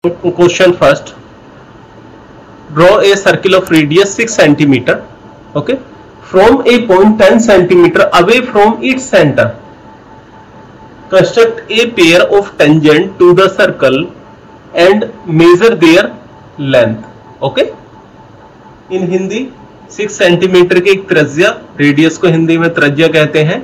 Question first. Draw a circle of radius 6 centimeter. Okay. From a point 10 centimeter away from its center. Construct a pair of tangent to the circle and measure their length. Okay. In Hindi 6 centimetre की एक त्रिज्या, radius को हिंदी में त्रिज्या कहते हैं,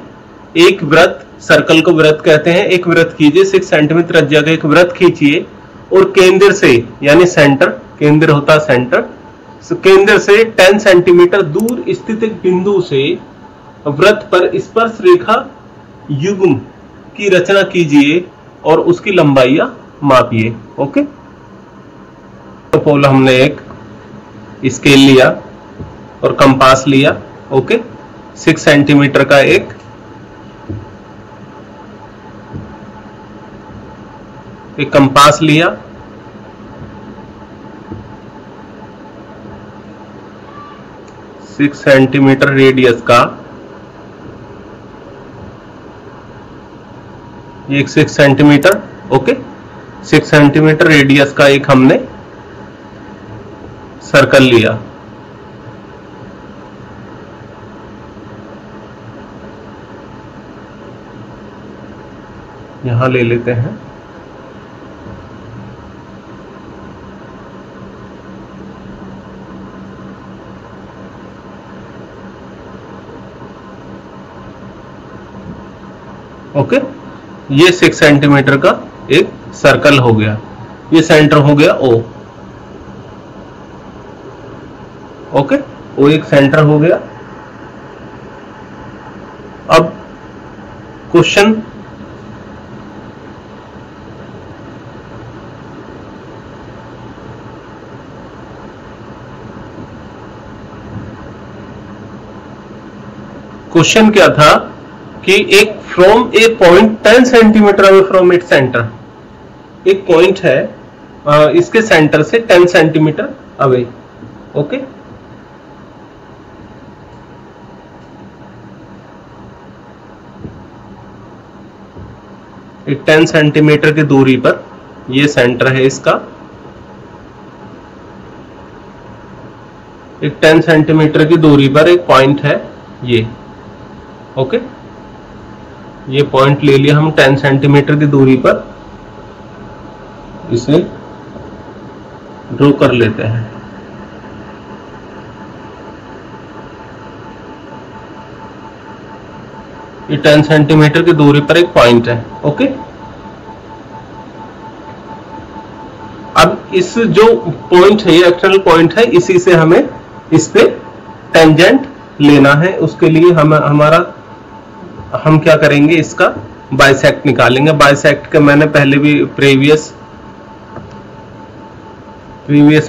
एक वृत्त, सर्कल को वृत्त कहते हैं, एक वृत्त कीजिए 6 सेंटीमीटर त्रिज्या का एक वृत्त खींचिए और केंद्र से यानी सेंटर, केंद्र होता सेंटर, केंद्र से 10 सेंटीमीटर दूर स्थित एक बिंदु से वृत्त पर स्पर्श रेखा युग्म की रचना कीजिए और उसकी लंबाई मापिए। ओके, तो हमने एक स्केल लिया और कंपास लिया। ओके, 6 सेंटीमीटर का एक कंपास लिया, सिक्स सेंटीमीटर रेडियस का एक 6 सेंटीमीटर। ओके, 6 सेंटीमीटर रेडियस का एक हमने सर्कल लिया। यहां ले लेते हैं। ओके, ये 6 सेंटीमीटर का एक सर्कल हो गया, ये सेंटर हो गया ओ। ओके, ओ एक सेंटर हो गया। अब क्वेश्चन क्या था कि एक from a point 10 centimetre away from it centre, एक पॉइंट है इसके सेंटर से 10 सेंटीमीटर अवे। ओके, एक 10 सेंटीमीटर की दूरी पर ये सेंटर है इसका, एक 10 सेंटीमीटर की दूरी पर एक पॉइंट है ये। ओके, ये पॉइंट ले लिया हम 10 सेंटीमीटर की दूरी पर, इसे ड्रॉ कर लेते हैं। ये 10 सेंटीमीटर की दूरी पर एक पॉइंट है। ओके, अब इस जो पॉइंट है ये एक्सटर्नल पॉइंट है, इसी से हमें इस पे टेंजेंट लेना है। उसके लिए हम क्या करेंगे, इसका बाइसेक्ट निकालेंगे। बाइसेक्ट का मैंने पहले भी प्रीवियस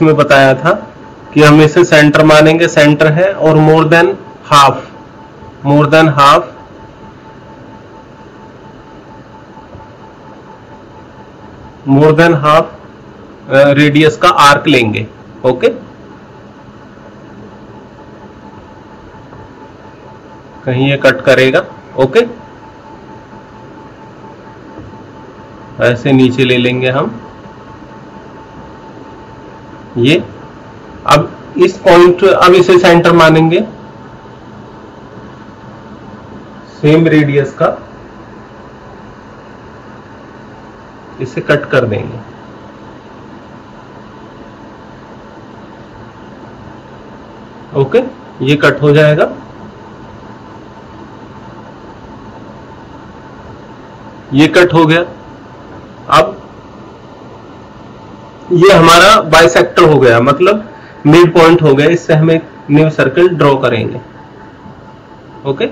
में बताया था कि हम इसे सेंटर मानेंगे, सेंटर है, और मोर देन हाफ रेडियस का आर्क लेंगे। ओके, कहीं ये कट करेगा। ओके, ऐसे नीचे ले लेंगे हम ये। अब इस पॉइंट, अब इसे सेंटर मानेंगे, सेम रेडियस का, इसे कट कर देंगे। ओके, ये कट हो जाएगा। ये कट हो गया। अब ये हमारा बाइसेक्टर हो गया, मतलब मिड पॉइंट हो गया। इससे हम एक न्यू सर्कल ड्रॉ करेंगे। ओके,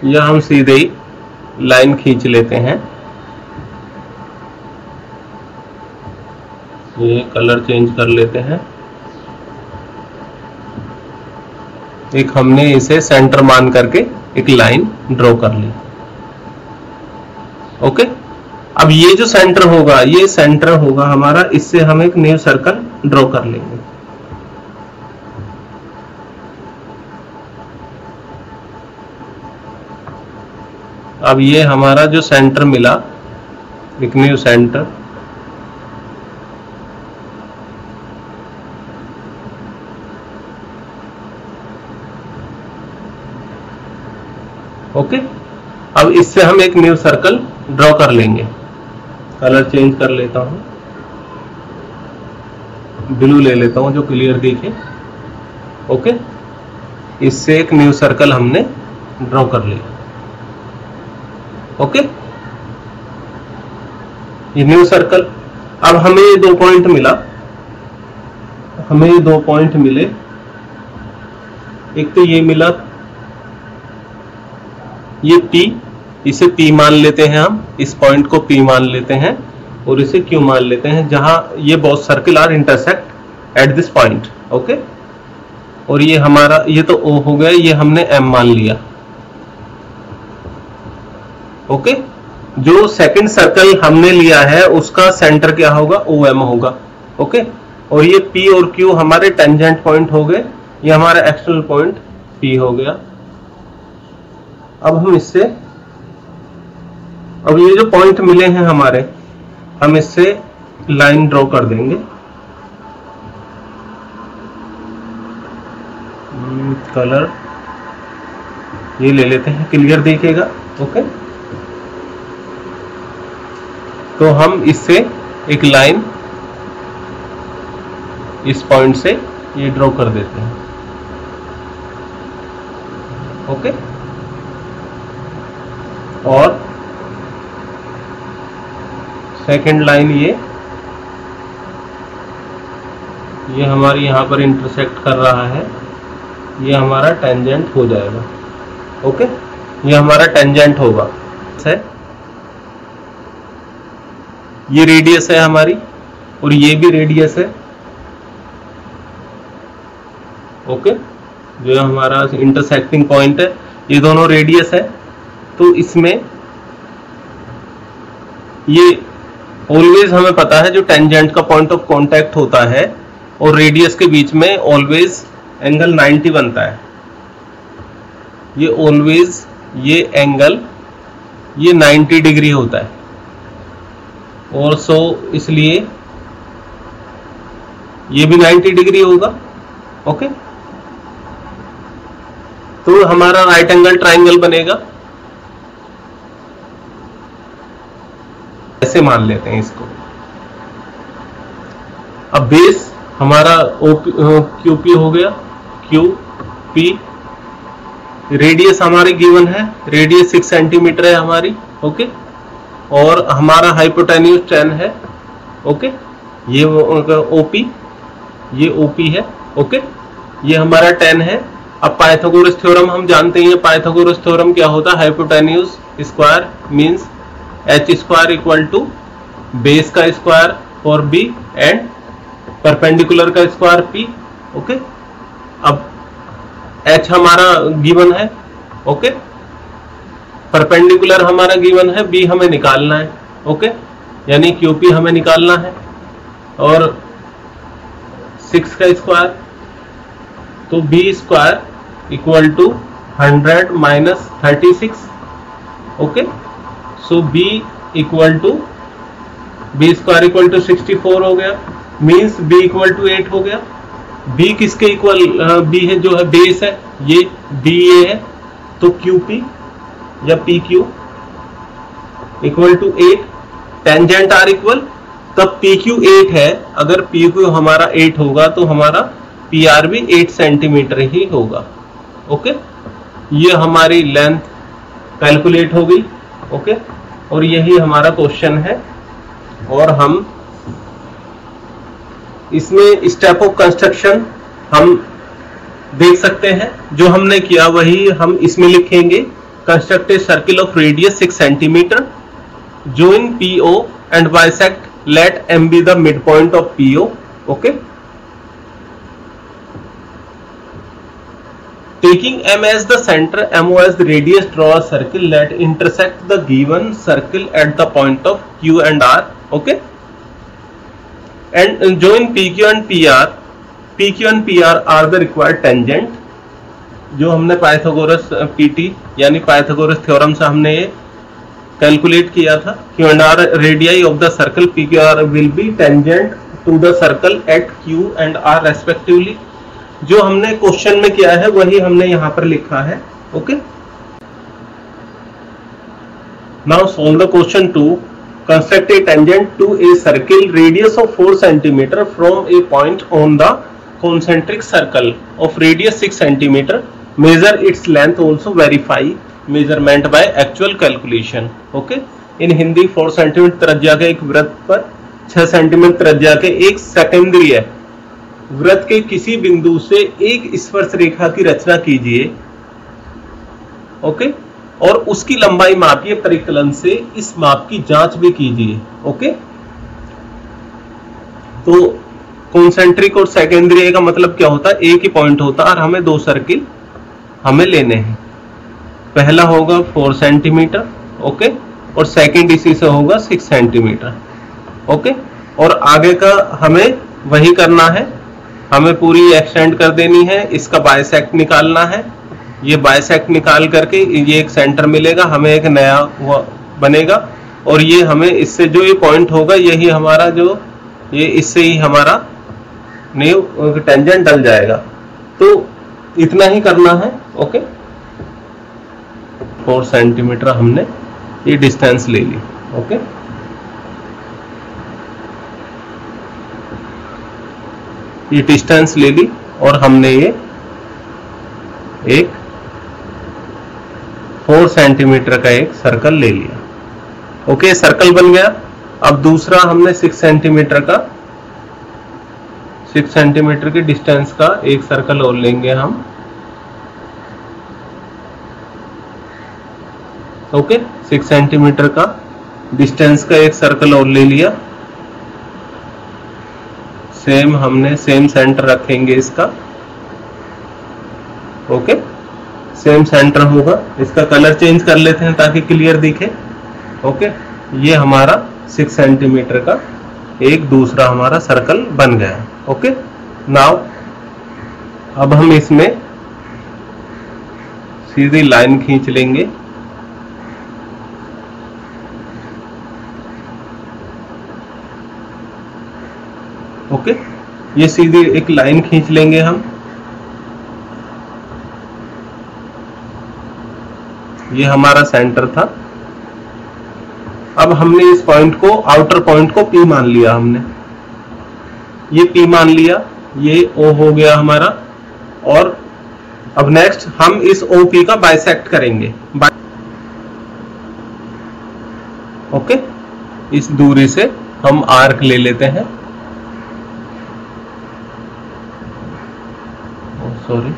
यह हम सीधे ही लाइन खींच लेते हैं। ये कलर चेंज कर लेते हैं। एक हमने इसे सेंटर मान करके एक लाइन ड्रॉ कर ली। ओके, अब ये जो सेंटर होगा, ये सेंटर होगा हमारा, इससे हम एक न्यू सर्कल ड्रॉ कर लेंगे। अब ये हमारा जो सेंटर मिला, एक न्यू सेंटर, ओके। अब इससे हम एक न्यू सर्कल ड्रॉ कर लेंगे। कलर चेंज कर लेता हूं, ब्लू ले लेता हूं जो क्लियर दिखे, ओके। इससे एक न्यू सर्कल हमने ड्रॉ कर लिया, ओके। ये न्यू सर्कल, अब हमें ये 2 पॉइंट मिला, हमें ये 2 पॉइंट मिले। एक तो ये मिला, ये P, इसे P मान लेते हैं हम, इस पॉइंट को P मान लेते हैं और इसे Q मान लेते हैं, जहां ये both circle are intersect at this point, okay. और ये हमारा, ये तो O हो गया, ये हमने M मान लिया, ओके। जो सेकंड सर्कल हमने लिया है उसका सेंटर क्या होगा, OM होगा, ओके। और ये P और Q हमारे टेंजेंट पॉइंट हो गए, ये हमारा एक्सटर्नल पॉइंट P हो गया। अब हम इससे, अब ये जो पॉइंट मिले हैं हमारे, हम इससे लाइन ड्रॉ कर देंगे। कलर ये ले लेते हैं, क्लियर दिखेगा, ओके। तो हम इससे एक लाइन इस पॉइंट से ये ड्रॉ कर देते हैं, ओके। और सेकंड लाइन ये हमारी यहां पर इंटरसेक्ट कर रहा है, ये हमारा टेंजेंट हो जाएगा, ओके। ये हमारा टेंजेंट होगा, ये रेडियस है हमारी और ये भी रेडियस है, ओके। जो हमारा इंटरसेक्टिंग पॉइंट है, ये दोनों रेडियस है। तो इसमें ये ऑलवेज हमें पता है जो टेंजेंट का पॉइंट ऑफ कांटेक्ट होता है और रेडियस के बीच में ऑलवेज एंगल 90 बनता है। ये ऑलवेज ये एंगल ये 90 डिग्री होता है, और सो इसलिए ये भी 90 डिग्री होगा, ओके। तो हमारा राइट एंगल ट्राइंगल बनेगा, ऐसे मान लेते हैं इसको। अब बेस हमारा QP हो गया, QP। रेडियस हमारी गिवन है, रेडियस 6 सेंटीमीटर है हमारी, ओके। और हमारा हाइपोटेन्यूज 10 है, ओके। ये OP, ये OP है, ओके। ये हमारा 10 है। अब पाइथागोरस थ्योरम हम जानते हैं, पाइथागोरस थ्योरम क्या होता है, hypotenuse square means h square equal to base का square for B and perpendicular का स्क्वायर P, ओके। अब h हमारा गिवन है, ओके। परपेंडिकुलर हमारा गिवन है, B हमें निकालना है, ओके। यानी QP हमें निकालना है, और 6 का स्क्वायर, तो B square equal to 100 minus 36, okay. So B equal to B square equal to 64 हो गया, मींस B इक्वल टू 8 हो गया। B किसके इक्वल, B है जो है बेस है, ये BA है, तो QP या PQ equal to 8, tangent are equal, तब PQ 8 है, अगर PQ हमारा 8 होगा तो हमारा PR भी 8 सेंटीमीटर ही होगा, ओके। ये हमारी लेंथ कैलकुलेट हो गई, ओके। और यही हमारा क्वेश्चन है, और हम इसमें स्टेप ऑफ कंस्ट्रक्शन हम देख सकते हैं। जो हमने किया वही हम इसमें लिखेंगे। Construct A circle of radius 6 centimetre, join PO and bisect, let M be the midpoint of PO, okay. Taking M as the center, MO as the radius, draw a circle that intersect the given circle at the point of Q and R, okay. And join PQ and PR. PQ and PR are the required tangent, जो हमने Pythagoras PT यानी Pythagoras theorem से हमने ये calculate किया था। Q and R radii of the circle P Q R will be tangent to the circle at Q and R respectively. जो हमने क्वेश्चन में किया है वही हमने यहाँ पर लिखा है। Okay, now solve the question 2। Construct a tangent to a circle radius of 4 centimetre from a point on the concentric circle of radius 6 cm. Measure its length, also verify measurement by actual calculation. Okay, in Hindi 4 centimetre त्रिज्या के एक वृत्त पर 6 centimetre त्रिज्या के एक सेकेंद्रीय वृत्त के किसी बिंदु से एक स्पर्श रेखा की रचना कीजिए। ओके, और उसकी लंबाई मापिए परिकलन से, इस माप की जांच भी कीजिए। ओके, तो कॉन्सेंट्रिक और सेकेंडरी का मतलब क्या होता है, एक ही पॉइंट होता है और हमें 2 सर्किल हमें लेने हैं। पहला होगा 4 सेंटीमीटर, ओके, और सेकंड इसी से होगा 6 सेंटीमीटर। ओके, और आगे का हमें वही करना है, हमें पूरी एक्सटेंड कर देनी है। इसका बाइसेक्ट निकालना है, ये बाइसेक्ट निकाल करके ये एक सेंटर मिलेगा, हमें एक नया बनेगा, और ये हमें इससे जो ये पॉइंट होगा यही हमारा जो ये इससे ही हमारा न्यू टेंजेंट डल जाएगा। तो इतना ही करना है। ओके, 4 सेंटीमीटर हमने ये डिस्टेंस ले ली। ओके, ये डिस्टेंस ले ली और हमने ये एक 4 सेंटीमीटर का एक सर्कल ले लिया। ओके, सर्कल बन गया। अब दूसरा हमने 6 सेंटीमीटर का 6 सेंटीमीटर की डिस्टेंस का एक सर्कल और लेंगे हम। ओके, 6 सेंटीमीटर का डिस्टेंस का एक सर्कल और ले लिया। सेम हमने सेम सेंटर रखेंगे इसका। ओके, सेम सेंटर होगा। इसका कलर चेंज कर लेते हैं ताकि क्लियर दिखे। ओके, ये हमारा 6 सेंटीमीटर का एक दूसरा हमारा सर्कल बन गया। ओके, नाउ अब हम इसमें सीधी लाइन खींच लेंगे। ओके, ये सीधी एक लाइन खींच लेंगे हम। ये हमारा सेंटर था। अब हमने इस पॉइंट को, आउटर पॉइंट को P मान लिया हमने, ये P मान लिया, ये O हो गया हमारा। और अब नेक्स्ट हम इस OP का बाइसेक्ट करेंगे। ओके, इस दूरी से हम आर्क ले लेते हैं। सॉरी,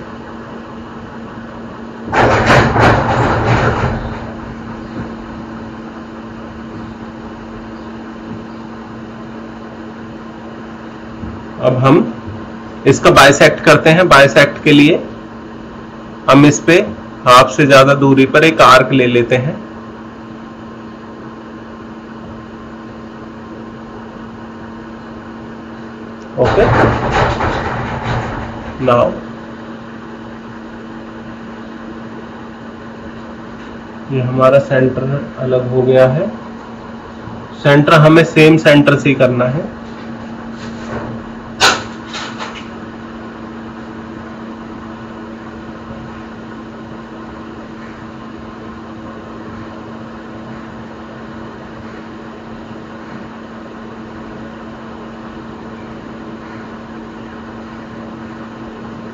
अब हम इसका बाइसेक्ट करते हैं। बाइसेक्ट के लिए हम इस पे हाफ से ज्यादा दूरी पर एक आर्क ले लेते हैं। ओके, नाउ ये हमारा सेंटर अलग हो गया है। सेंटर हमें सेम सेंटर से करना है।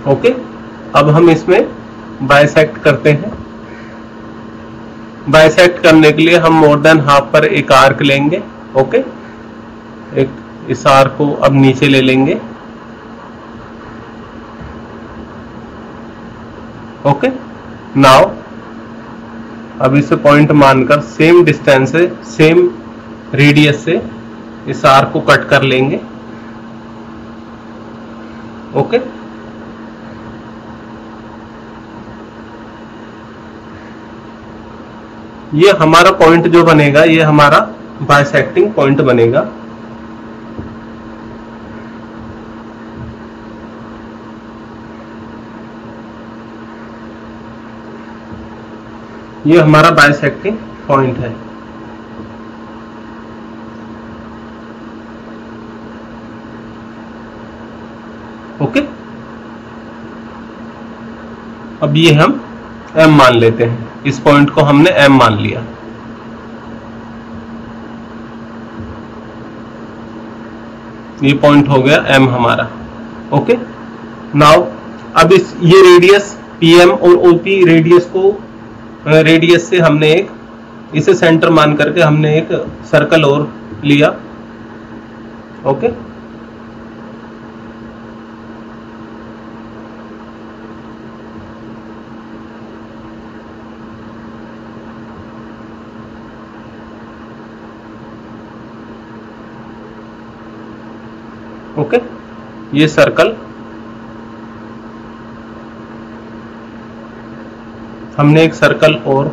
ओके, अब हम इसमें बाइसेक्ट करते हैं। बाइसेक्ट करने के लिए हम मोर देन हाफ पर एक आर्क लेंगे। ओके, एक इस आर्क को अब नीचे ले लेंगे। ओके, नाउ अब इसे पॉइंट मानकर सेम डिस्टेंस से, सेम रेडियस से इस आर्क को कट कर लेंगे। ओके, ये हमारा पॉइंट जो बनेगा ये हमारा बाइसेक्टिंग पॉइंट बनेगा। ये हमारा बाइसेक्टिंग पॉइंट है। ओके, अब ये हम M मान लेते हैं, इस पॉइंट को हमने M मान लिया। ये पॉइंट हो गया M हमारा। ओके, नाउ अब ये रेडियस PM और OP रेडियस से हमने इसे सेंटर मान करके हमने एक सर्कल और लिया। ओके, ओके, ये सर्कल हमने एक सर्कल और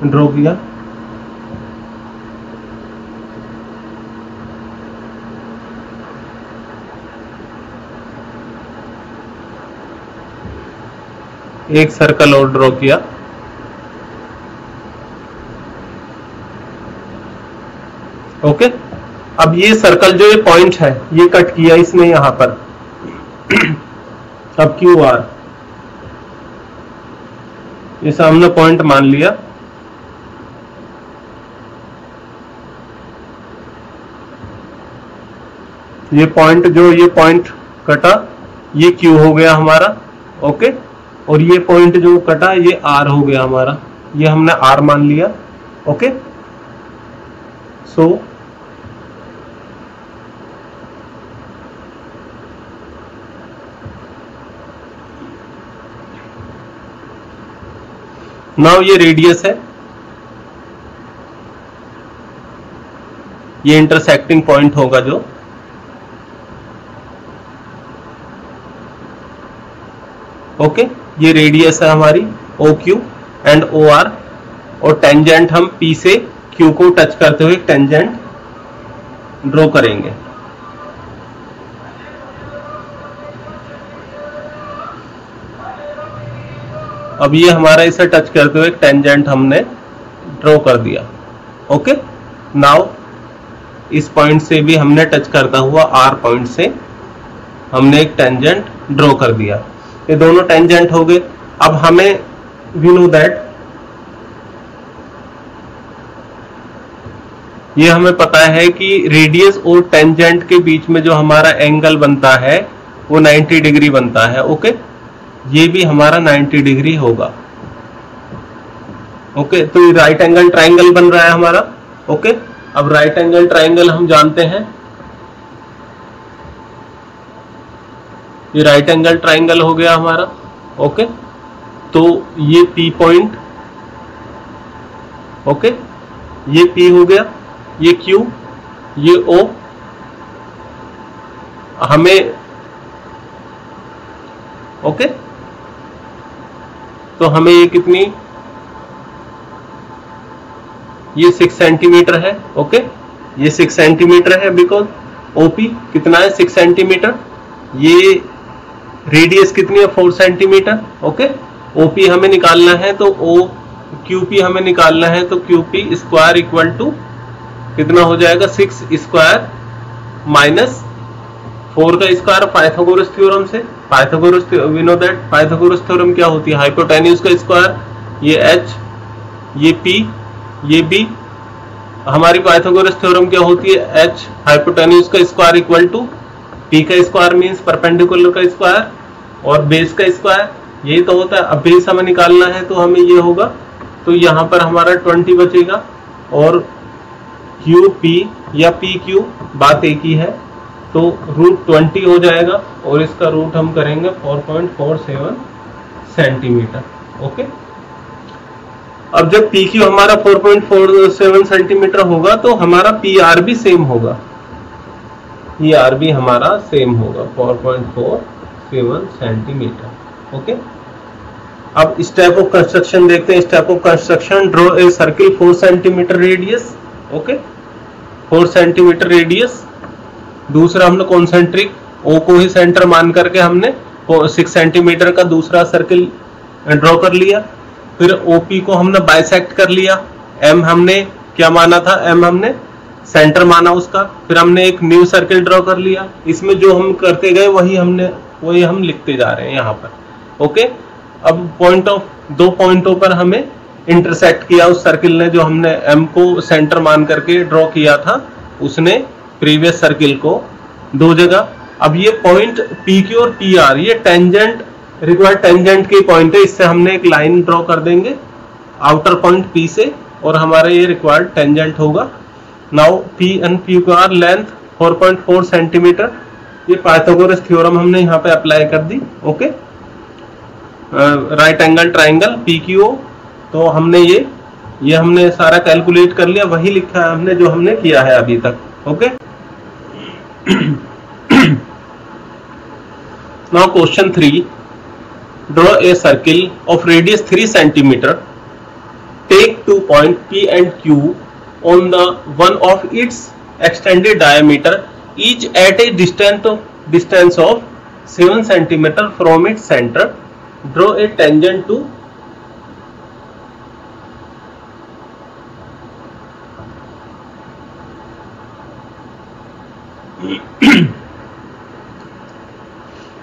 ड्रॉ किया। एक सर्कल और ड्रॉ किया। ओके, अब ये सर्कल जो ये पॉइंट है ये कट किया इसने यहां पर। अब QR इसे हमने पॉइंट मान लिया। ये पॉइंट कटा, ये Q हो गया हमारा। ओके, और ये पॉइंट जो कटा ये R हो गया हमारा, ये हमने R मान लिया। ओके, सो नाउ ये रेडियस है, ये इंटरसेक्टिंग पॉइंट होगा जो। ओके, ये रेडियस है हमारी OQ एंड OR, और टेंजेंट हम P से Q को टच करते हुए टेंजेंट ड्रॉ करेंगे। अब ये हमारा इसे टच करते हुए एक टेंजेंट हमने ड्रॉ कर दिया। ओके, नाउ इस पॉइंट से भी हमने टच करता हुआ R पॉइंट से हमने एक टेंजेंट ड्रॉ कर दिया। ये दोनों टेंजेंट हो गए। अब हमें वी नो दैट, ये हमें पता है कि रेडियस और टेंजेंट के बीच में जो हमारा एंगल बनता है वो 90 डिग्री बनता है। ओके, ये भी हमारा 90 डिग्री होगा। ओके, तो ये राइट एंगल ट्राइंगल बन रहा है हमारा। ओके, अब राइट एंगल ट्राइंगल हम जानते हैं, ये राइट एंगल ट्राइंगल हो गया हमारा। ओके, तो ये P पॉइंट, ओके, ये P हो गया, ये Q, ये O। हमें ओके, तो हमें ये कितनी, ये 6 सेंटीमीटर है। ओके, ये 6 सेंटीमीटर है, बिकॉज OP कितना है 6 सेंटीमीटर, ये रेडियस कितनी है 4 सेंटीमीटर। ओके, OP हमें निकालना है तो QP हमें निकालना है, तो QP स्क्वायर इक्वल टू कितना हो जाएगा 6 स्क्वायर माइनस 4 का स्क्वायर पाइथागोरस थ्योरम से। Pythagoras we know that Pythagoras theorem क्या होती है, हाइपोटेन्यूज का स्क्वायर, ये H, ये P, ये B। हमारी पाइथागोरस थ्योरम क्या होती है, H हाइपोटेन्यूज का स्क्वायर इक्वल टू P का स्क्वायर मींस परपेंडिकुलर का स्क्वायर और बेस का स्क्वायर, यही तो होता है। अब बेस हमें निकालना है तो हमें ये होगा, तो यहाँ पर हमारा 20 बचेगा और QP या PQ बात एक ही है, तो √20 हो जाएगा और इसका रूट हम करेंगे 4.47 सेंटीमीटर। ओके, अब जब PQ हमारा 4.47 सेंटीमीटर होगा तो हमारा PR भी सेम होगा, PR भी हमारा सेम होगा 4.47 सेंटीमीटर। ओके, अब स्टेप ऑफ कंस्ट्रक्शन देखते हैं। Step of construction, draw a circle 4 centimetre radius. Okay, 4 centimetre radius. दूसरा हमने कॉन्सेंट्रिक O को ही सेंटर मान करके हमने 6 सेंटीमीटर का दूसरा सर्किल ड्रॉ कर लिया। फिर OP को हमने बाइसेक्ट कर लिया। M हमने क्या माना था, M हमने सेंटर माना उसका, फिर हमने एक न्यू सर्किल ड्रॉ कर लिया, इसमें जो हम करते गए वही हम लिखते जा रहे हैं यहाँ पर। ओके, अब दो पॉइंटों पर हमें इंटरसेक्ट किया उस सर्किल ने, जो हमने एम को सेंटर मान करके ड्रॉ किया था उसने प्रीवियस सर्किल को दो जगह। अब ये पॉइंट पी क्यू और पी आर ये टेंजेंट रिक्वायर्ड टेंजेंट के पॉइंट है, इससे हमने एक लाइन ड्रॉ कर देंगे आउटर पॉइंट पी से और हमारा ये रिक्वायर्ड टेंजेंट होगा। Now P and P Q R length 4.4 centimetre, ये पाइथागोरस थ्योरम हमने यहाँ पे अप्लाई कर दी। Okay, right angle triangle P Q, तो हमने ये हमने सारा कैलकुलेट कर लिया, वही लिखा है हमने जो हमने किया है अभी तक। Okay, now question 3, draw a circle of radius 3 centimetre, take 2 point P and Q on the one of its extended diameter, each at a distance of 7 centimeter from its center. Draw a tangent to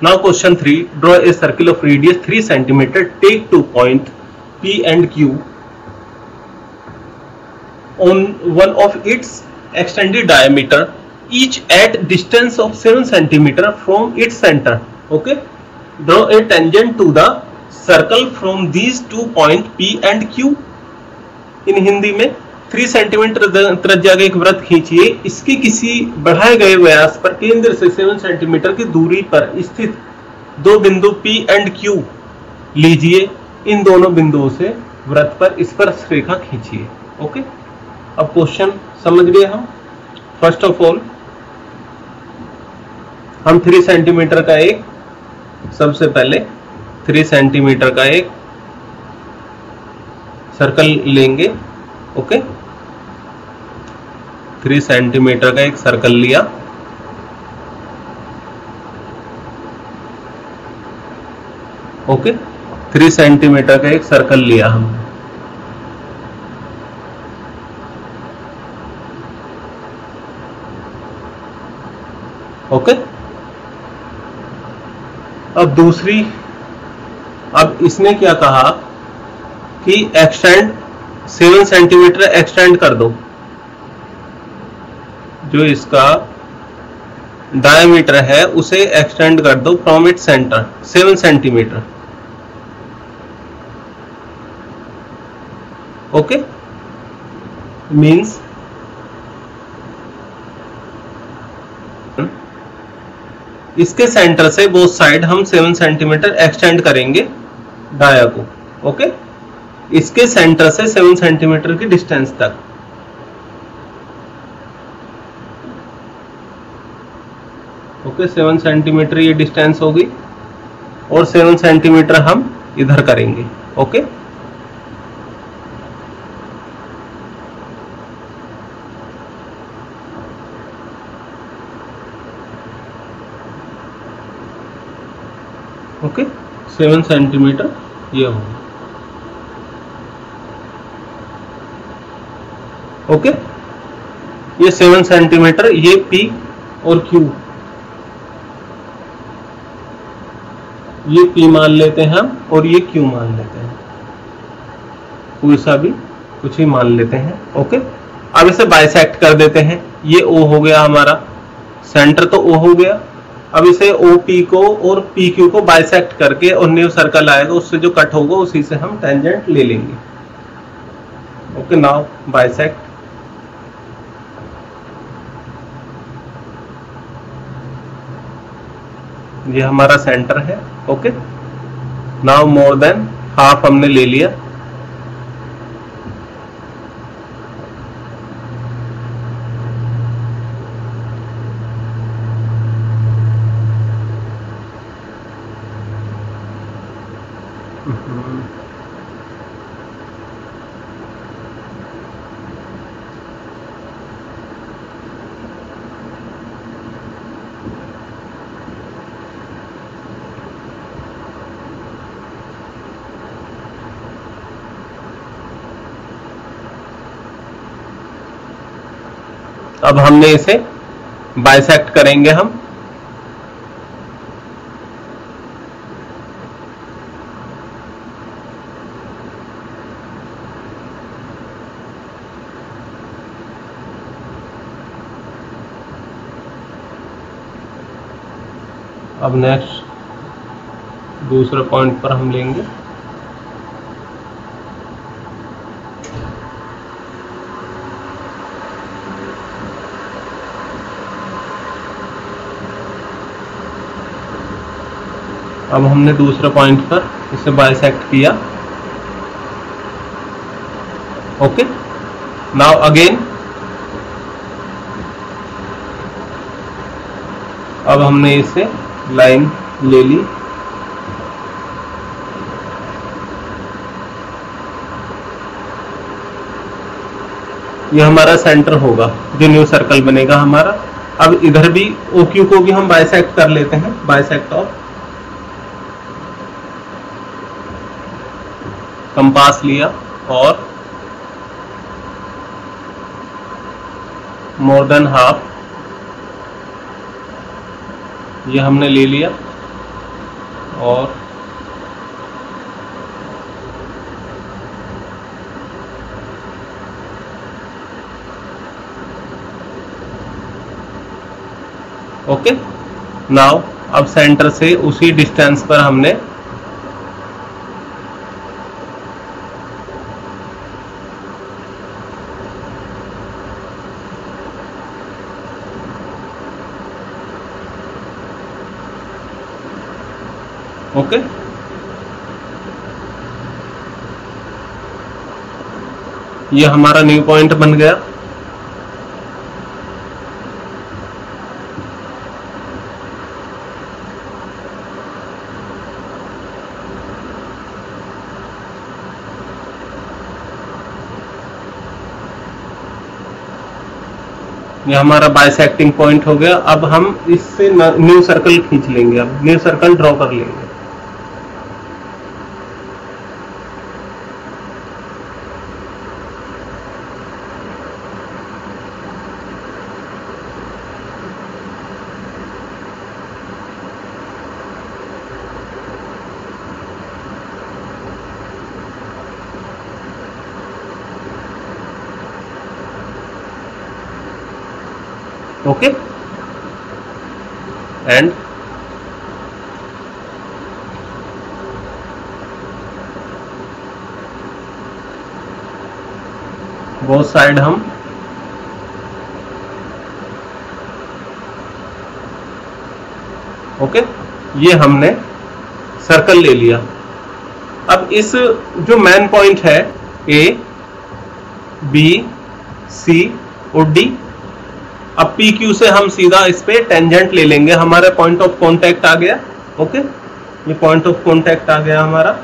now question 3, draw a circle of radius 3 centimeter, take 2 point P and Q on one of its extended diameter, each at distance of 7 centimeter from its center. Okay, draw a tangent to the circle from these 2 point P and Q. इन हिंदी में 3 centimetre त्रिज्या का एक वृत्त खींचिए, इसके किसी बढ़ाए गए व्यास पर केंद्र से 7 सेंटीमीटर की दूरी पर स्थित दो बिंदु P and Q लीजिए, इन दोनों बिंदुओं से वृत्त पर स्पर्श रेखा खींचिए। ओके, अब क्वेश्चन समझ गए हम। फर्स्ट ऑफ ऑल हम 3 सेंटीमीटर का एक, सबसे पहले 3 सेंटीमीटर का एक सर्कल लेंगे। ओके, 3 सेंटीमीटर का एक सर्कल लिया, ओके 3 सेंटीमीटर का एक सर्कल लिया हमने। ओके, अब दूसरी, अब इसने क्या कहा कि एक्सटेंड 7 सेंटीमीटर एक्सटेंड कर दो, जो इसका डायमीटर है उसे एक्सटेंड कर दो from it centre 7 centimetre. Okay, means इसके सेंटर से बोथ साइड हम 7 सेंटीमीटर एक्सटेंड करेंगे डाया को। ओके, इसके सेंटर से 7 सेंटीमीटर की डिस्टेंस तक। ओके, 7 सेंटीमीटर ये डिस्टेंस होगी और 7 सेंटीमीटर हम इधर करेंगे। ओके, ओके 7 सेंटीमीटर ये होगा। ओके, ये 7 सेंटीमीटर, ये P और Q, ये P मान लेते हैं हम और ये Q मान लेते हैं, कोई सा भी कुछ ही मान लेते हैं। ओके, अब इसे बाइसेक्ट कर देते हैं, ये O हो गया हमारा, सेंटर तो O हो गया। अब इसे OP को और PQ को बाइसेक्ट करके और न्यू सर्कल आएगा, उससे जो कट होगा उसी से हम टेंजेंट ले लेंगे। Okay, now bisect. ये हमारा सेंटर है। Okay, now more than half हमने ले लिया। अब हमने इसे बाइसेक्ट करेंगे हम। अब नेक्स्ट दूसरे पॉइंट पर हम लेंगे। अब हमने दूसरे पॉइंट पर इसे बाइसेक्ट किया। ओके, नाउ अगेन अब हमने इसे लाइन ले ली। ये हमारा सेंटर होगा जो न्यू सर्कल बनेगा हमारा। अब इधर भी OQ को भी हम बाइसेक्ट कर लेते हैं, बाइसेक्ट ऑफ। कंपास लिया और मोर देन हाफ ये हमने ले लिया और ओके, नाउ अब सेंटर से उसी डिस्टेंस पर हमने ओके ये हमारा न्यू पॉइंट बन गया। ये हमारा बाइसेक्टिंग पॉइंट हो गया। अब हम इससे न्यू सर्कल खींच लेंगे, अब न्यू सर्कल ड्रॉ कर लेंगे। ओके, एंड बोथ साइड हम ओके ये हमने सर्कल ले लिया। अब इस जो मेन पॉइंट है A, B, C और D, अब PQ से हम सीधा इस पे टेंजेंट ले लेंगे। हमारे पॉइंट ऑफ कांटेक्ट आ गया। ओके, ये पॉइंट ऑफ कांटेक्ट आ गया हमारा,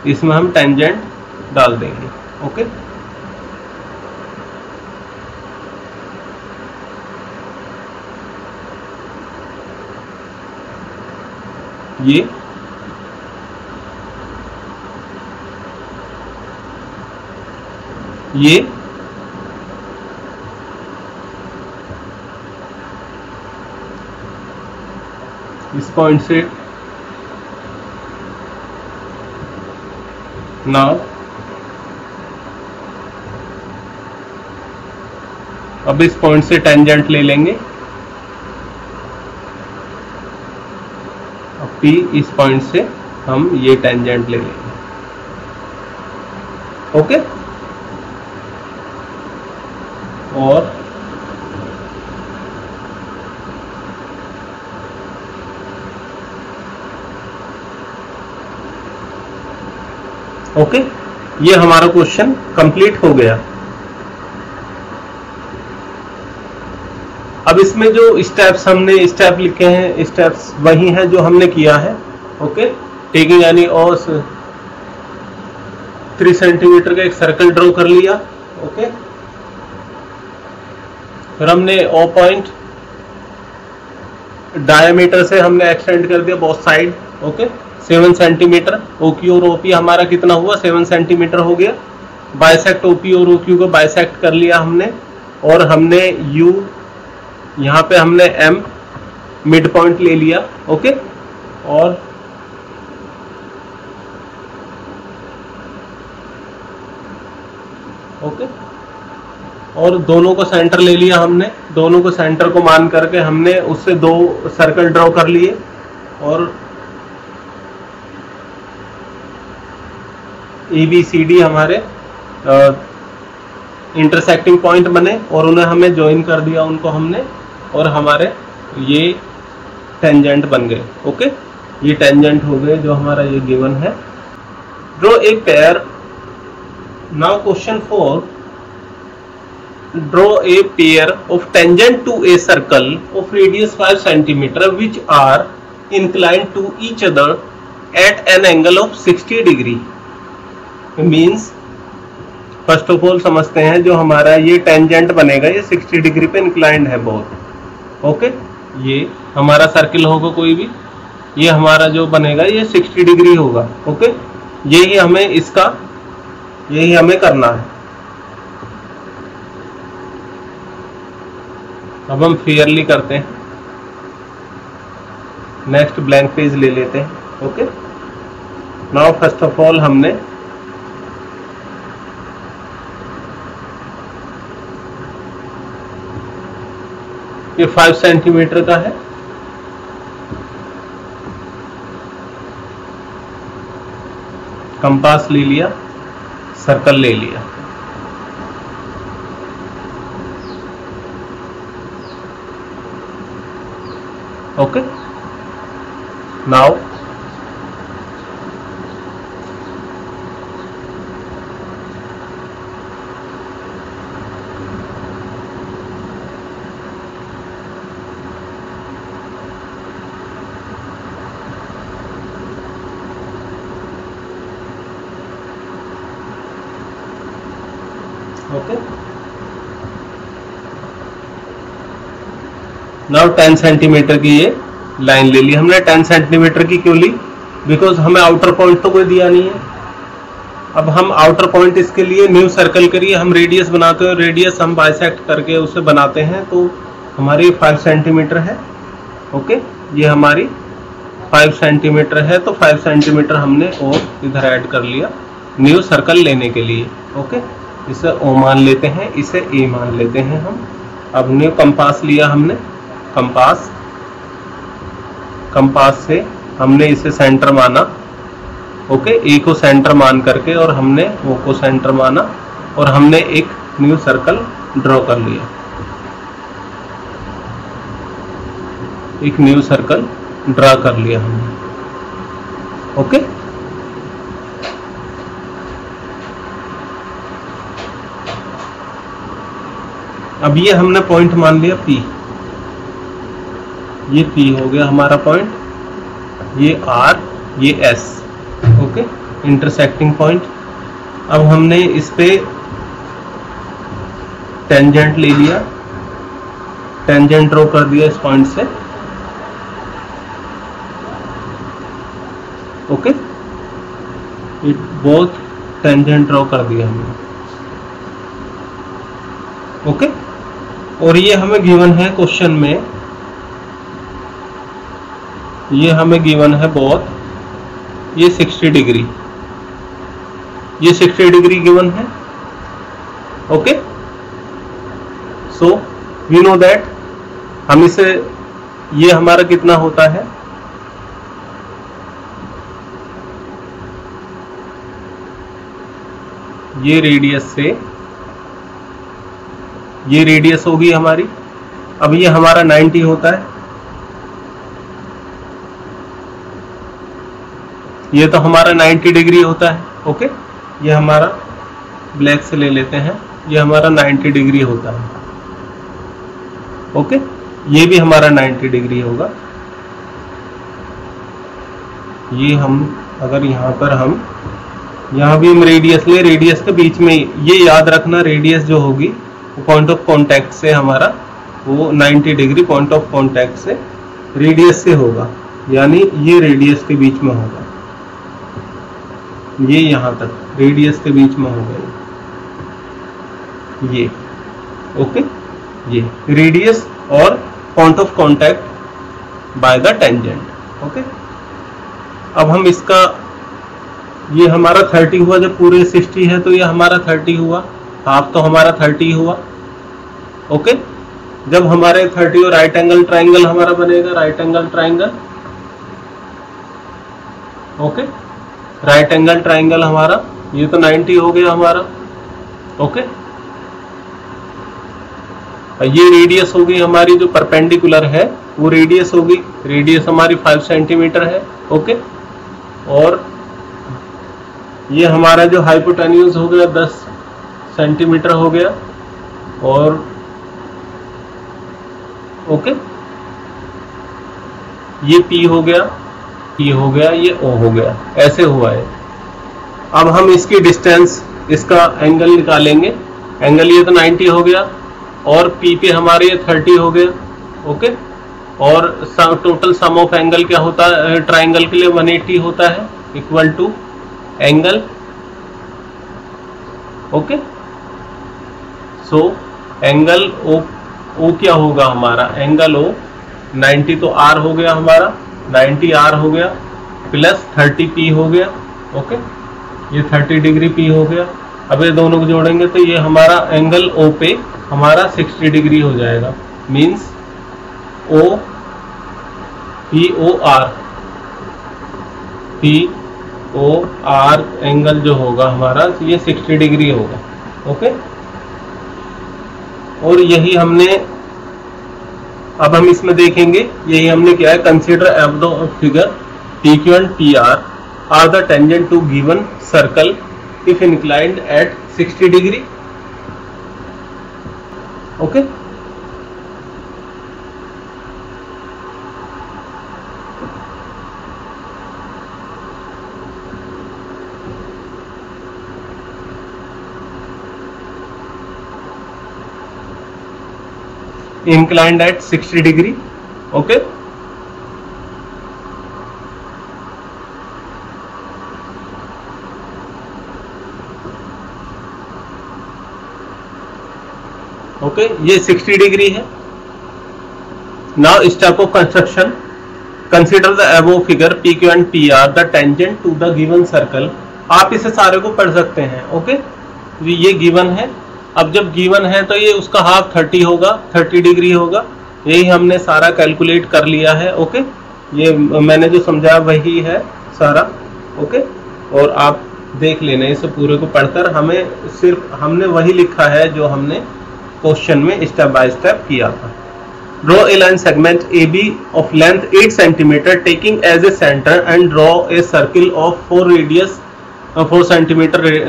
इसमें हम टेंजेंट डाल देंगे। ओके, ये इस पॉइंट से नाउ अब इस पॉइंट से टेंजेंट ले लेंगे। अब P इस पॉइंट से हम ये टेंजेंट ले लेंगे। ओके, और ओके ये हमारा क्वेश्चन कंप्लीट हो गया। अब इसमें जो स्टेप्स हमने स्टेप लिखे हैं, स्टेप्स वही हैं जो हमने किया है। ओके, टेकिंग एनी और 3 सेंटीमीटर का एक सर्कल ड्रॉ कर लिया। ओके, फिर हमने ओ पॉइंट डायमीटर से हमने एक्सटेंड कर दिया both side. Okay, 7 centimetre. OQ और OP हमारा कितना हुआ, 7 सेंटीमीटर हो गया। बाइसेक्ट OP और OQ को बाइसेक्ट कर लिया हमने, और हमने U यहाँ पे हमने M मिड पॉइंट ले लिया। ओके, और और दोनों को सेंटर ले लिया हमने, दोनों को सेंटर को मान करके हमने उससे 2 सर्कल ड्रॉ कर लिए, और ABCD हमारे इंटरसेक्टिंग पॉइंट बने और उन्हें हमें ज्वाइन कर दिया उनको हमने, और हमारे ये टेंजेंट बन गए। ओके, ये टेंजेंट हो गए जो हमारा ये गिवन है। Draw a pair. Now question 4, draw a pair of tangent to a circle of radius 5 cm which are inclined to each other at an angle of 60 degree। Means first of all समझते हैं, जो हमारा ये tangent बनेगा ये 60 degree पे inclined है बहुत। ओके, ये हमारा सर्किल होगा कोई भी, ये हमारा जो बनेगा ये 60 डिग्री होगा। ओके, यही हमें करना है। अब हम फेयरली करते हैं, नेक्स्ट ब्लैंक पेज ले लेते हैं। Okay, now first of all हमने ये 5 सेंटीमीटर का है, कंपास ले लिया, सर्कल ले लिया। ओके, नाउ नाउ 10 सेंटीमीटर की ये लाइन ले ली हमने। 10 सेंटीमीटर की क्यों ली? बिकॉज हमें आउटर पॉइंट तो कोई दिया नहीं है। अब हम आउटर पॉइंट इसके लिए न्यू सर्कल करिए, हम रेडियस बनाते हैं, रेडियस हम बाइसेक्ट करके उसे बनाते हैं, तो हमारी 5 सेंटीमीटर है। ओके, ये हमारी 5 सेंटीमीटर है, तो 5 सेंटीमीटर हमने और इधर ऐड कर लिया न्यू सर्कल लेने के लिए। ओके, इसे O मान लेते हैं, इसे A मान लेते हैं हम। अब न्यू कंपास लिया हमने, कंपास से हमने इसे सेंटर माना। ओके, A को सेंटर मान करके और हमने O को सेंटर माना और हमने एक न्यू सर्कल ड्रॉ कर लिया, एक न्यू सर्कल ड्रा कर लिया हमने। ओके, अब ये हमने पॉइंट मान लिया P, ये P हो गया हमारा पॉइंट, ये R, ये S। Okay, intersecting point. अब हमने इस पे टेंजेंट ले लिया, टेंजेंट ड्रॉ कर दिया इस पॉइंट से। ओके, बोथ टेंजेंट ड्रॉ कर दिया हमने। ओके, और ये हमें गिवन है क्वेश्चन में, ये हमें गिवन है बोथ, ये 60 डिग्री, ये 60 डिग्री गिवन है। Okay, so we know that हम इसे, ये हमारा कितना होता है, ये रेडियस से ये रेडियस होगी हमारी। अब ये हमारा 90 होता है, ये तो हमारा 90 डिग्री होता है। ओके, ये हमारा ब्लैक से ले लेते हैं, ये हमारा 90 डिग्री होता है। ओके, ये भी हमारा 90 डिग्री होगा। ये हम अगर यहाँ पर हम यहाँ भी हम रेडियस ले, रेडियस के बीच में ये याद रखना, रेडियस जो होगी वो पॉइंट ऑफ कांटेक्ट से हमारा वो 90 डिग्री पॉइंट ऑफ कांटेक्ट से रेडियस से होगा, यानी ये रेडियस के बीच में होगा, ये यहाँ तक रेडियस के बीच में होगा। ये, ओके, ये रेडियस और point of contact by the tangent, okay. अब हम इसका, ये हमारा 30 हुआ, जब पूरे 60 है तो ये हमारा 30 हुआ, हाफ तो हमारा 30 हुआ, ओके। जब हमारे 30 और राइट एंगल ट्राइंगल हमारा बनेगा, right angle triangle, okay, right angle triangle हमारा, ये तो 90 हो गया हमारा, ओके। ये रेडियस होगी हमारी जो परपेंडिकुलर है, वो रेडियस होगी, रेडियस हमारी 5 सेंटीमीटर है, ओके। और ये हमारा जो हाइपोटेन्यूज हो गया 10 सेंटीमीटर हो गया, और ओके, ये P हो गया, P हो गया, ये O हो गया, ऐसे हुआ है। अब हम इसकी डिस्टेंस, इसका एंगल निकालेंगे, एंगल ये तो 90 हो गया, और P पे हमारे ये 30 हो गया, ओके। और टोटल सम ऑफ एंगल क्या होता है ट्राइंगल के लिए, 180 होता है, equal to angle, okay. So angle O क्या होगा हमारा, एंगल O 90 तो R हो गया हमारा, 90 R हो गया, प्लस 30 P हो गया, ओके, ये 30 डिग्री P हो गया। अब ये दोनों को जोड़ेंगे तो ये हमारा एंगल O पे हमारा 60 डिग्री हो जाएगा, means O P O R angle जो होगा हमारा, ये 60 डिग्री होगा, ओके। और यही हमने, अब हम इसमें देखेंगे, यही हमने क्या है, consider above the figure PQ and PR are the tangent to given circle if inclined at 60 degree, okay। inclined at 60 degree, okay। Okay, ये 60 डिग्री है। Now step of construction, consider the above figure PQ and PR the tangent to the given circle. आप इसे सारे को पढ़ सकते हैं, okay. ये गिवन है, अब जब गिवन है तो ये उसका हाफ 30 होगा, 30 डिग्री होगा, यही हमने सारा कैलकुलेट कर लिया है, ओके। ये मैंने जो समझाया वही है सारा, ओके। और आप देख लेना इसे पूरे को पढ़कर, हमें सिर्फ हमने वही लिखा है जो हमने क्वेश्चन में स्टेप बाय स्टेप किया था। Draw a line segment AB of length 8 cm taking as a center and draw a circle of 4 cm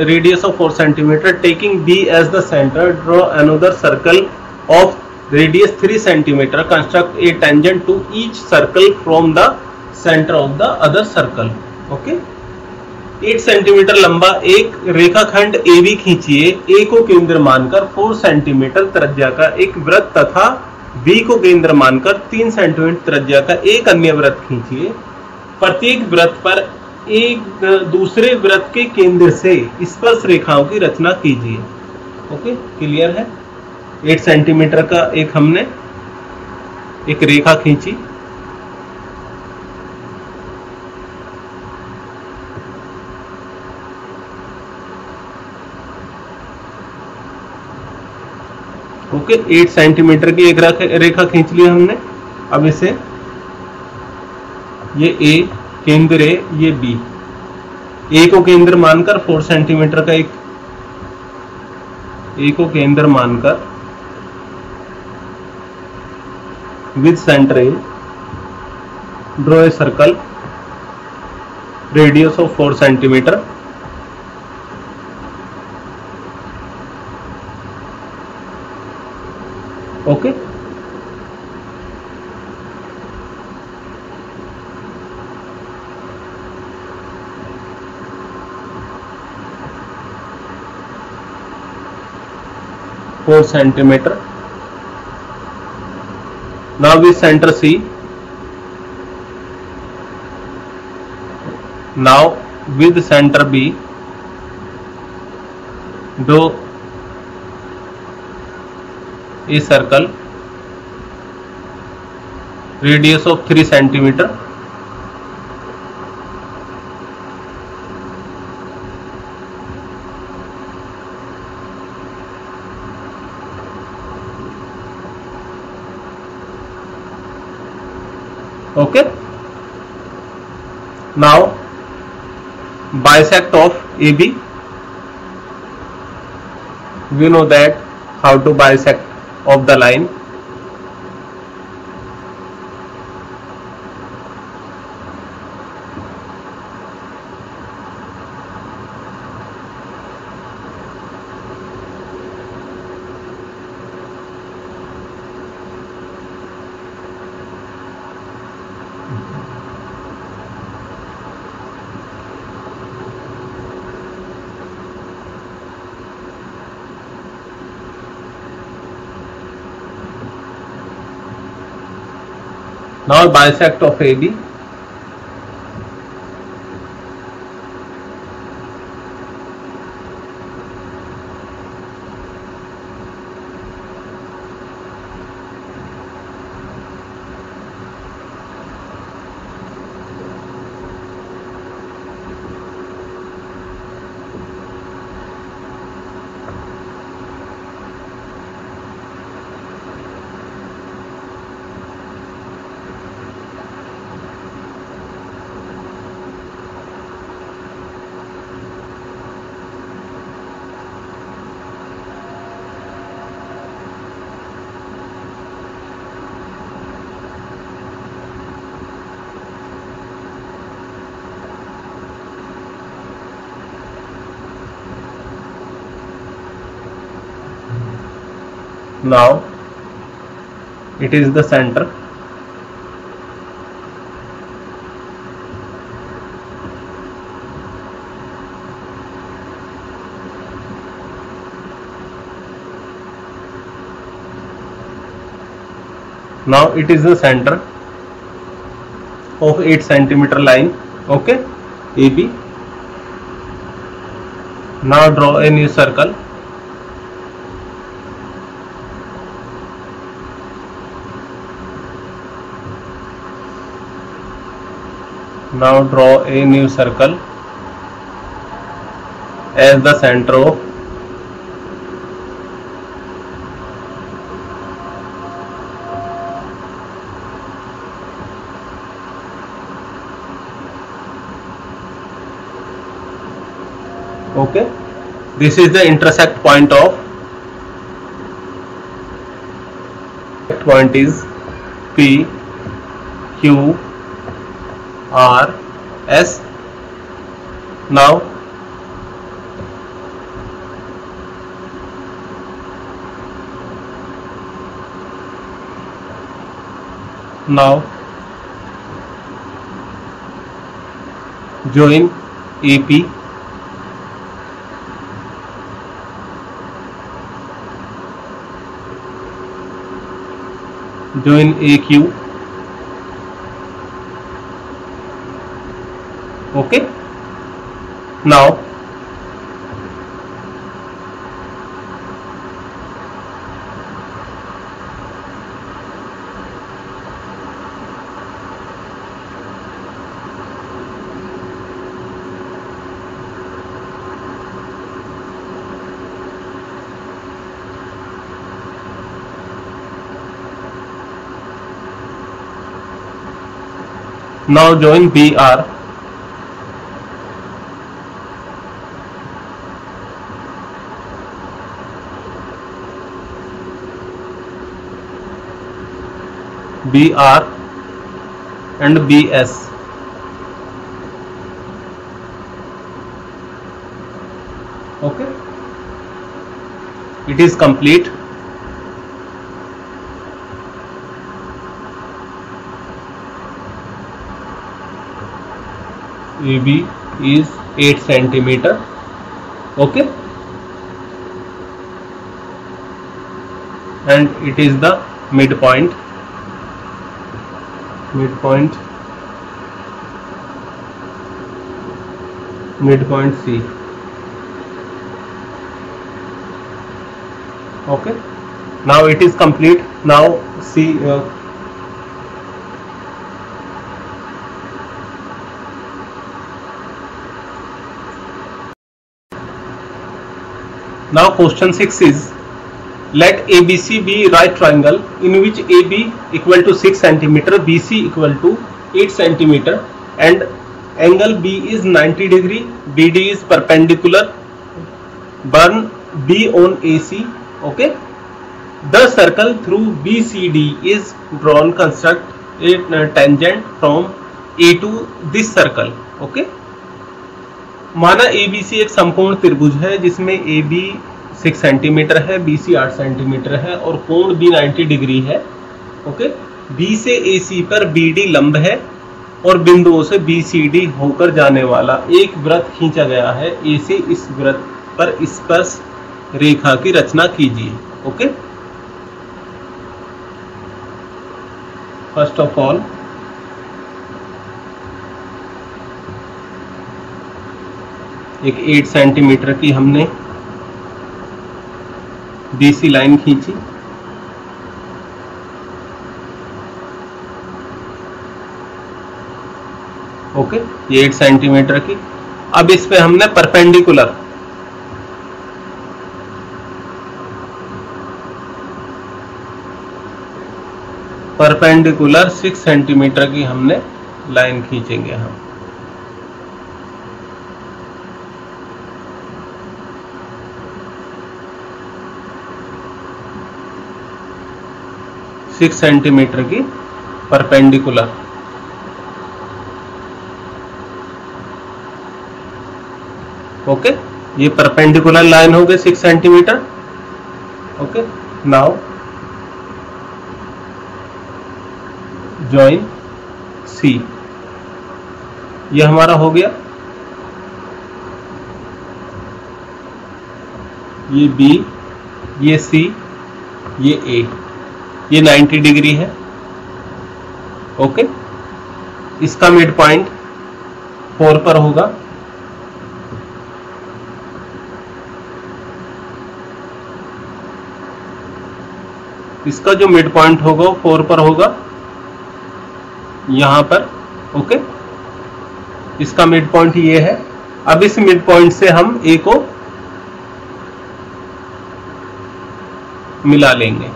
radius of 4 cm taking B as the center. Draw another circle of radius 3 cm. Construct a tangent to each circle from the center of the other circle. Okay. 8 centimetre लंबा एक रेखाखंड AB खींचिए, A को केंद्र मानकर 4 centimetre त्रिज्या का एक वृत्त तथा B को केंद्र मानकर 3 सेंटीमीटर त्रिज्या का एक अन्य वृत्त खींचिए। प्रत्येक वृत्त पर एक दूसरे वृत्त के केंद्र से स्पर्श रेखाओं की रचना कीजिए। ओके, क्लियर है। 8 सेंटीमीटर का एक हमने एक रेखा खींची, ओके 8 सेंटीमीटर की एक रेखा खींच ली हमने। अब इसे ये A केंद्र है, ये B, A को केंद्र मानकर 4 सेंटीमीटर का एक A को केंद्र मानकर with centre A draw a circle radius of 4 centimetre. Okay, four centimetre. Now with centre C, now with centre B draw a circle radius of 3 centimeter. Okay. Now bisect of AB. We know that how to bisect of the line. Now bisect of AB. Now it is the center. Now it is the center of 8 centimeter line. Okay, AB. Now draw a new circle. Now draw a new circle as the center of okay. This is the intersect point of point is P Q R S. Now join AP join AQ. Okay. Now join BR. BR and BS. Okay, it is complete. AB is 8 centimeter. Okay, and it is the midpoint. Midpoint C. Okay, Now it is complete. Now see now question 6 is, let ABC be right triangle in which AB equal to 6 cm, BC equal to 8 cm and angle B is 90 degree, BD is perpendicular, burn B on AC. Okay, the circle through BCD is drawn, construct a tangent from A to this circle. Okay, माना ABC एक समकोण त्रिभुज है जिसमें AB 6 centimetre है, BC 8 centimetre है और कोण B 90 डिग्री है. ओके, B से AC पर BD लंब है और बिंदुओं से BCD होकर जाने वाला एक वृत्त खींचा गया है. A से इस वृत्त पर स्पर्श रेखा की रचना कीजिए. ओके, फर्स्ट ऑफ ऑल एक 8 सेंटीमीटर की हमने BC लाइन खींची. ओके, ये 8 सेंटीमीटर की. अब इस पे हमने परपेंडिकुलर परपेंडिकुलर 6 सेंटीमीटर की हमने लाइन खींचेंगे हम. सिक्स सेंटीमीटर की परपेंडिकुलर. ओके, ये परपेंडिकुलर लाइन हो गई 6 centimetre. Okay, now join C. ये हमारा हो गया. ये B, ये C, ये A. ये 90 डिग्री है. ओके, इसका मिड पॉइंट 4 पर होगा. इसका जो मिड पॉइंट होगा 4 पर होगा, यहां पर. ओके, इसका मिड पॉइंट ये है. अब इस मिड पॉइंट से हम A को मिला लेंगे.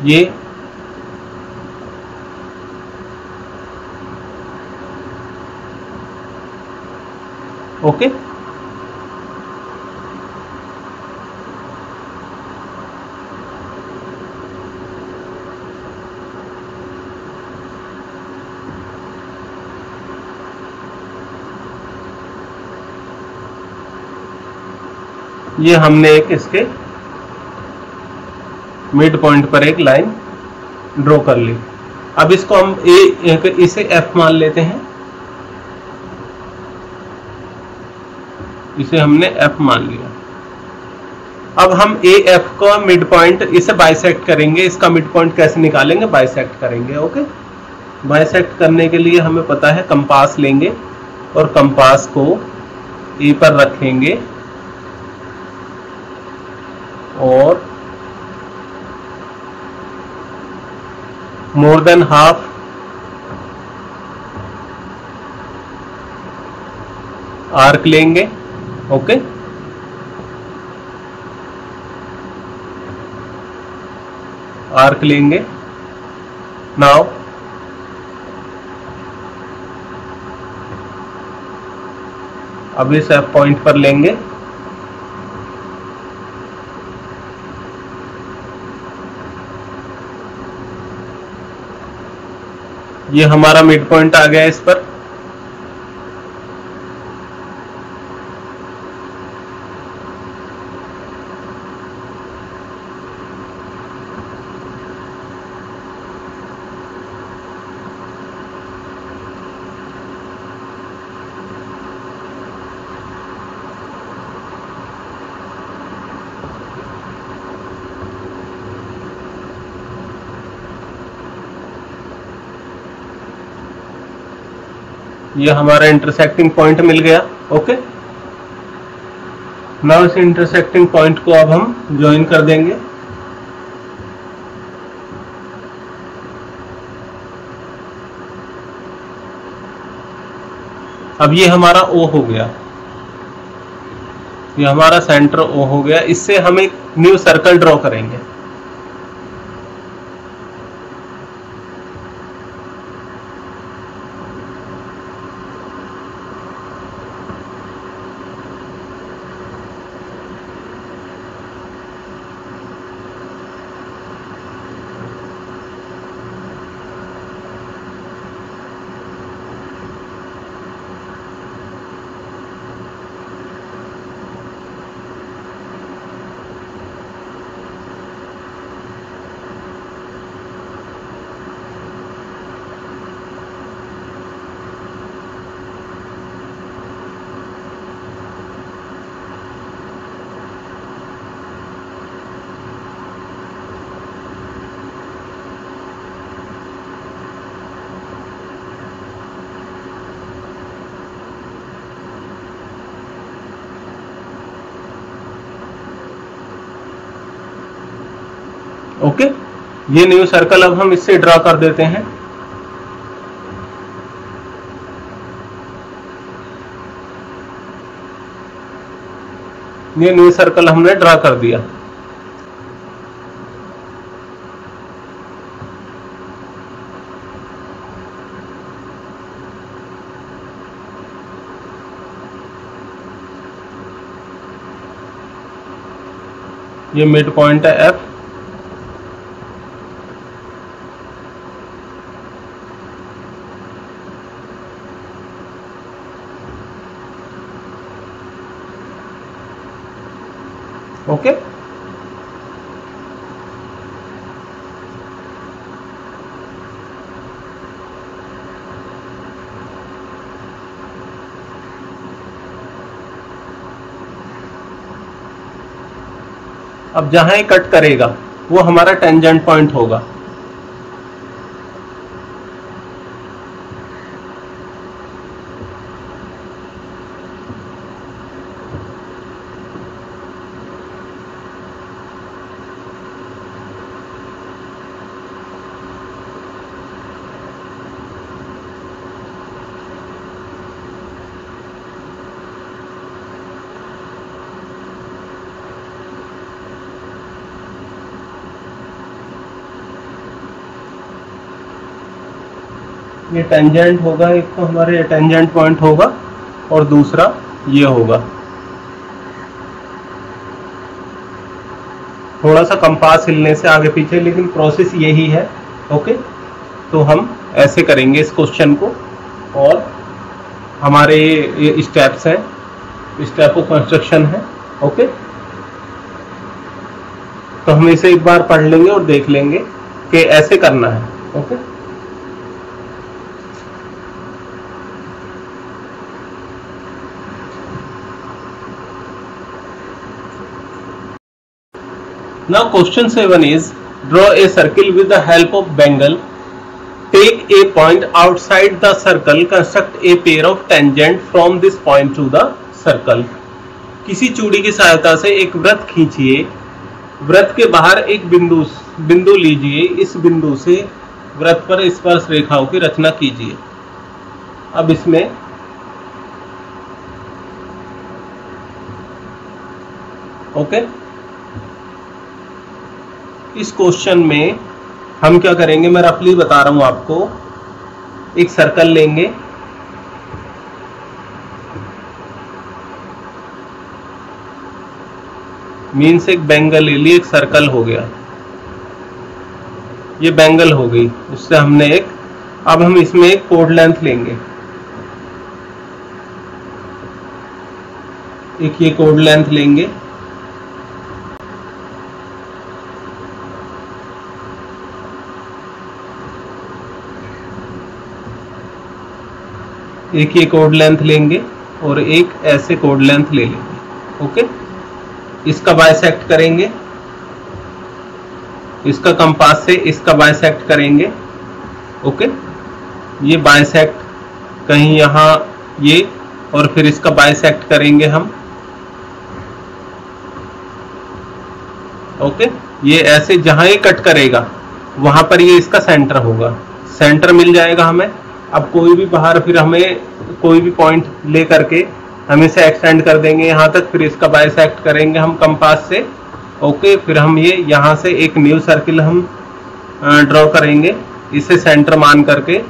ये ओके, ये हमने एक इसके मिड पॉइंट पर एक लाइन ड्रॉ कर ली. अब इसको हम इसे F मान लेते हैं. इसे हमने F मान लिया. अब हम AF का मिड पॉइंट इसे बाइसेक्ट करेंगे. इसका मिड पॉइंट कैसे निकालेंगे? बाइसेक्ट करेंगे. ओके, बाइसेक्ट करने के लिए हमें पता है कंपास लेंगे और कंपास को A पर रखेंगे और मोर देन हाफ आर्क लेंगे. ओके, आर्क लेंगे. नाउ अब इस F पॉइंट पर लेंगे. ये हमारा मिड पॉइंट आ गया इस पर. ये हमारा इंटरसेक्टिंग पॉइंट मिल गया. ओके, नाउ इस इंटरसेक्टिंग पॉइंट को अब हम ज्वाइन कर देंगे। अब ये हमारा O हो गया, ये हमारा सेंटर O हो गया। इससे हम एक न्यू सर्कल ड्रॉ करेंगे। ओके, ये न्यू सर्कल अब हम इससे ड्रा कर देते हैं। ये न्यू सर्कल हमने ड्रा कर दिया। ये मिड पॉइंट है F। ओके, अब जहां ये कट करेगा वो हमारा टेंजेंट पॉइंट होगा। ये टेंजेंट होगा, एक तो हमारे टेंजेंट पॉइंट होगा और दूसरा ये होगा। थोड़ा सा कंपास हिलने से आगे पीछे, लेकिन प्रोसेस यही है। ओके, तो हम ऐसे करेंगे इस क्वेश्चन को, और हमारे ये स्टेप्स हैं, स्टेप ऑफ कंस्ट्रक्शन है। ओके, तो हम इसे एक बार पढ़ लेंगे और देख लेंगे कि ऐसे करना है। Okay, now question 7 is draw a circle with the help of bangle, take a point outside the circle, construct a pair of tangent from this point to the circle। किसी चूड़ी की सहायता से एक वृत्त खींचिए, वृत्त के बाहर एक बिंदु लीजिए, इस बिंदु से वृत्त पर स्पर्श रेखाओं की रचना कीजिए। अब इसमें ओके, इस क्वेश्चन में हम क्या करेंगे, मैं रफली बता रहा हूं आपको। एक सर्कल लेंगे, मीन्स एक बैंगल ले ली, एक सर्कल हो गया, ये बैंगल हो गई, उससे हमने एक, अब हम इसमें एक कोड लेंथ लेंगे, एक ये कोड लेंथ लेंगे, एक ये कोड लेंथ लेंगे और एक ऐसे कोड लेंथ ले लेंगे। ओके, इसका बाइसेक्ट करेंगे, इसका कंपास से इसका बाइसेक्ट करेंगे। ओके, ये बाइसेक्ट कहीं यहाँ ये, और फिर इसका बाइसेक्ट करेंगे हम, ओके, ये ऐसे जहां ये कट करेगा वहां पर ये इसका सेंटर होगा, सेंटर मिल जाएगा हमें। अब कोई भी बाहर फिर हमें कोई भी पॉइंट ले करके हम इसे एक्सटेंड कर देंगे यहाँ तक, फिर इसका बाइसेक्ट करेंगे हम कंपास से। ओके, फिर हम ये यहाँ से एक न्यू सर्किल हम ड्रॉ करेंगे, इसे सेंटर मान करके।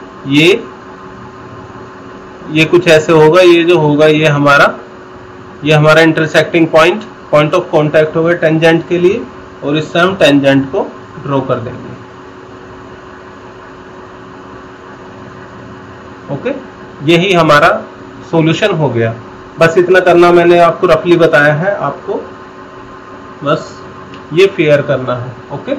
ये कुछ ऐसे होगा, ये जो होगा ये हमारा इंटरसेक्टिंग पॉइंट ऑफ कांटेक्ट होगा टेंजेंट के लिए, और इससे हम टेंजेंट को ड्रॉ कर देंगे। ओके, यही हमारा सॉल्यूशन हो गया। बस इतना करना मैंने आपको रफली बताया है, आपको बस ये फेयर करना है। ओके।